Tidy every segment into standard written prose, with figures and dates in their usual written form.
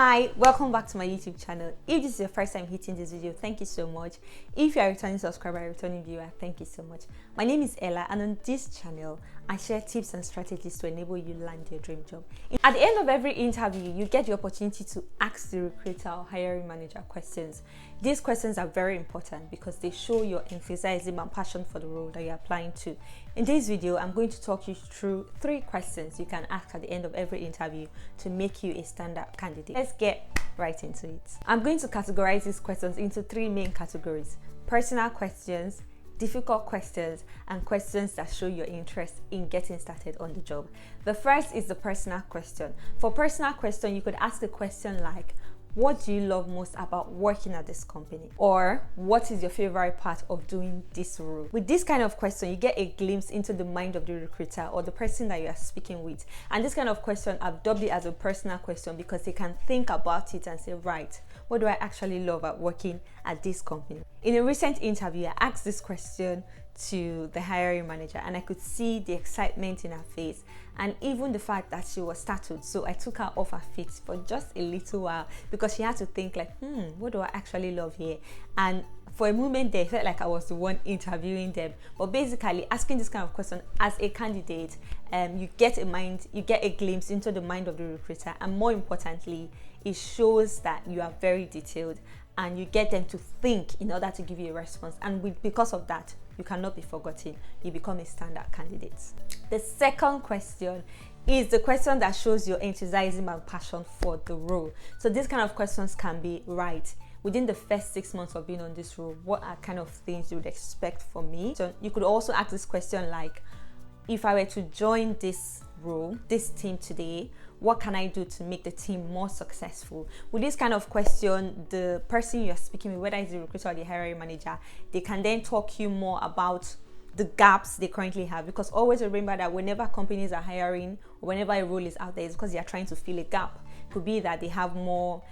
Hi, welcome back to my YouTube channel. If this is your first time hitting this video, thank you so much. If you are a returning subscriber, a returning viewer, thank you so much. My name is Ella, and on this channel I share tips and strategies to enable you land your dream job. At the end of every interview, you get the opportunity to ask the recruiter or hiring manager questions. These questions are very important because they show your enthusiasm and passion for the role that you're applying to. In this video, I'm going to talk you through 3 questions you can ask at the end of every interview to make you a standout candidate. Let's get right into it. I'm going to categorize these questions into 3 main categories: personal questions, difficult questions, and questions that show your interest in getting started on the job. The first is the personal question. For personal question, you could ask a question like, what do you love most about working at this company? Or what is your favorite part of doing this role? With this kind of question, you get a glimpse into the mind of the recruiter or the person that you are speaking with. And this kind of question, I've dubbed it as a personal question because they can think about it and say, right, what do I actually love about working at this company? In a recent interview, I asked this question to the hiring manager and I could see the excitement in her face and even the fact that she was startled. So I took her off her feet for just a little while because she had to think like, what do I actually love here? And for a moment there, it felt like I was the one interviewing them. But basically, asking this kind of question as a candidate, you get a glimpse into the mind of the recruiter, and more importantly, it shows that you are very detailed and you get them to think in order to give you a response. And because of that, you cannot be forgotten. You become a standout candidate. The second question is the question that shows your enthusiasm and passion for the role. So these kind of questions can be, right, within the first 6 months of being on this role, what are kind of things you would expect from me? So you could also ask this question like, if I were to join this role, this team today, what can I do to make the team more successful? With this kind of question, the person you're speaking with, whether it's the recruiter or the hiring manager, they can then talk you more about the gaps they currently have. Because always remember that whenever companies are hiring, or whenever a role is out there, it's because they are trying to fill a gap. It could be that they have more,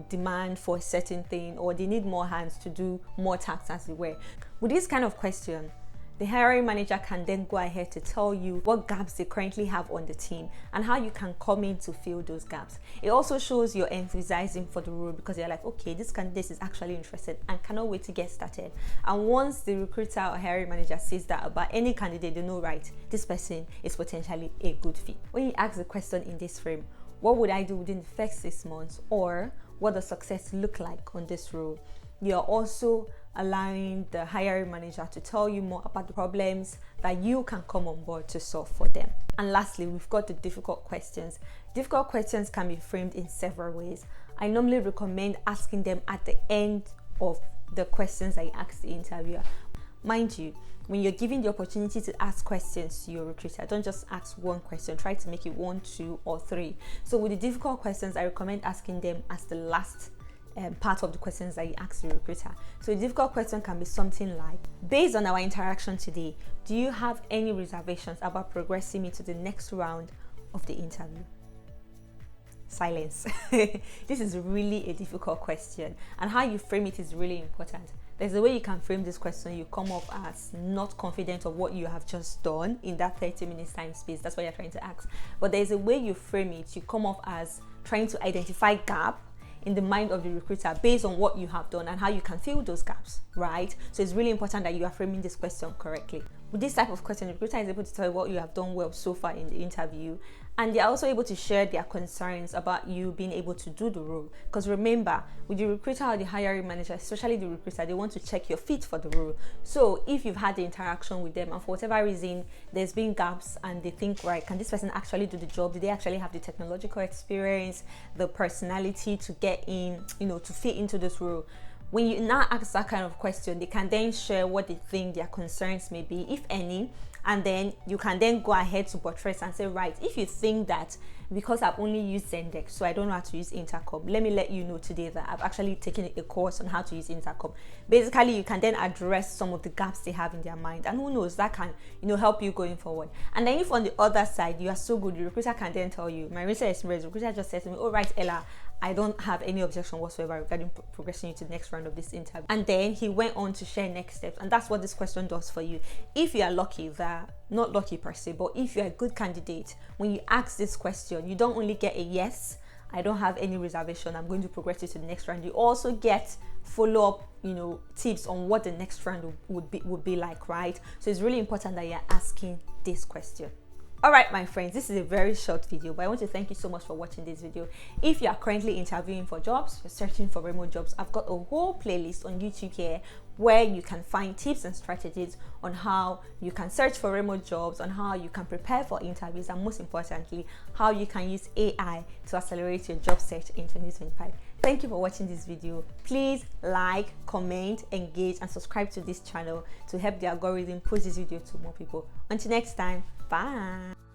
demand for a certain thing, or they need more hands to do more tasks, as it were. With this kind of question, the hiring manager can then go ahead to tell you what gaps they currently have on the team and how you can come in to fill those gaps. It also shows your enthusiasm for the role because you're like, okay, this candidate is actually interested and cannot wait to get started. And once the recruiter or hiring manager says that about any candidate, they know, right, this person is potentially a good fit. When you ask the question in this frame, what would I do within the first 6 months, or what does success look like on this role, you're also allowing the hiring manager to tell you more about the problems that you can come on board to solve for them. And lastly, we've got the difficult questions. Difficult questions can be framed in several ways. I normally recommend asking them at the end of the questions I ask the interviewer. Mind you, when you're given the opportunity to ask questions to your recruiter, don't just ask one question. Try to make it 1, 2, or 3. So with the difficult questions, I recommend asking them as the last part of the questions that you ask the recruiter. So a difficult question can be something like, based on our interaction today, do you have any reservations about progressing me to the next round of the interview? Silence. This is really a difficult question, and how you frame it is really important. There's a way you can frame this question. You come off as not confident of what you have just done in that 30 minutes time space. That's what you're trying to ask. But there's a way you frame it. You come off as trying to identify gap in the mind of the recruiter based on what you have done and how you can fill those gaps, right? So it's really important that you are framing this question correctly. With this type of question, the recruiter is able to tell you what you have done well so far in the interview, and they're also able to share their concerns about you being able to do the role. Because remember, with the recruiter or the hiring manager, especially the recruiter, they want to check your fit for the role. So if you've had the interaction with them and for whatever reason there's been gaps and they think, right, can this person actually do the job? Do they actually have the technological experience, the personality to get in, to fit into this role? When you now ask that kind of question, they can then share what they think their concerns may be, if any, and then you can then go ahead to buttress and say, right, if you think that because I've only used Zendesk, so I don't know how to use Intercom, let me let you know today that I've actually taken a course on how to use Intercom. Basically, you can then address some of the gaps they have in their mind, and who knows, that can help you going forward. And then if on the other side you are so good, the recruiter can then tell you, my recent experience, the recruiter just said to me, all right, Ella, I don't have any objection whatsoever regarding progressing you to the next round of this interview. And then he went on to share next steps, and that's what this question does for you. If you are lucky, not lucky per se, but if you're a good candidate, when you ask this question, you don't only get a yes I don't have any reservation, I'm going to progress you to the next round. You also get follow-up, tips on what the next round would be like, right? So it's really important that you're asking this question. All right, my friends, this is a very short video, but I want to thank you so much for watching this video. If you are currently interviewing for jobs, you're searching for remote jobs, I've got a whole playlist on YouTube here where you can find tips and strategies on how you can search for remote jobs, on how you can prepare for interviews, and most importantly, how you can use AI to accelerate your job search in 2025. Thank you for watching this video. Please like, comment, engage, and subscribe to this channel to help the algorithm push this video to more people. Until next time, bye.